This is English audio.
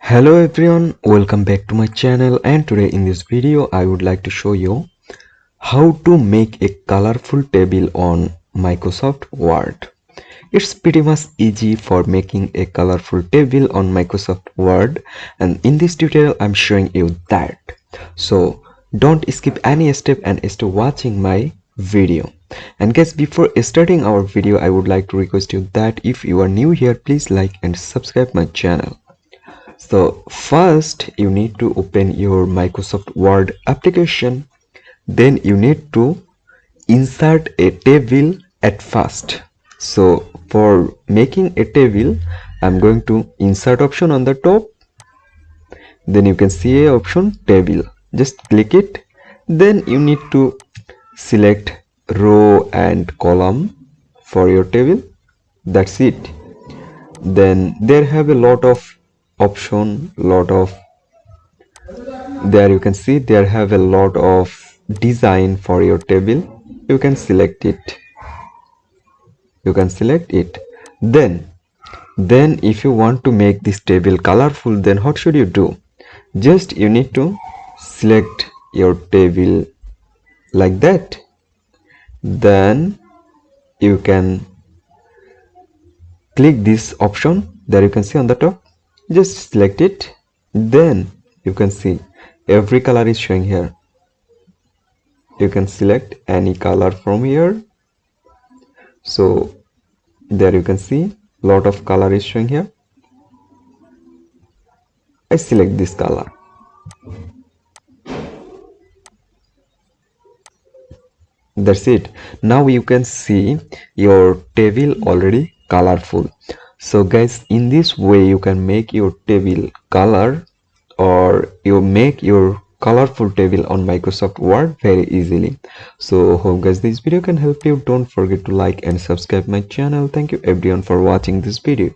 Hello everyone, welcome back to my channel, and today in this video I would like to show you how to make a colorful table on Microsoft Word. It's pretty much easy for making a colorful table on Microsoft Word, and in this tutorial I'm showing you that. So don't skip any step and stay watching my video. And guys, before starting our video I would like to request you that if you are new here, please like and subscribe my channel. So first you need to open your Microsoft Word application. Then you need to insert a table at first. So for making a table, I'm going to insert option on the top. Then you can see a option table. Just click it. Then you need to select row and column for your table. That's it. Then there have a lot of option, there you can see there have a lot of design for your table. You can select it. Then if you want to make this table colorful, then what should you do? Just you need to select your table like that. Then you can click this option that you can see on the top. Just select it. Then you can see every color is showing here. You can select any color from here. So there you can see lot of color is showing here. I select this color. That's it. Now you can see your table already colorful. So guys, in this way you can make your table color, or you make your colorful table on Microsoft Word very easily. So hope guys this video can help you. Don't forget to like and subscribe my channel. Thank you everyone for watching this video.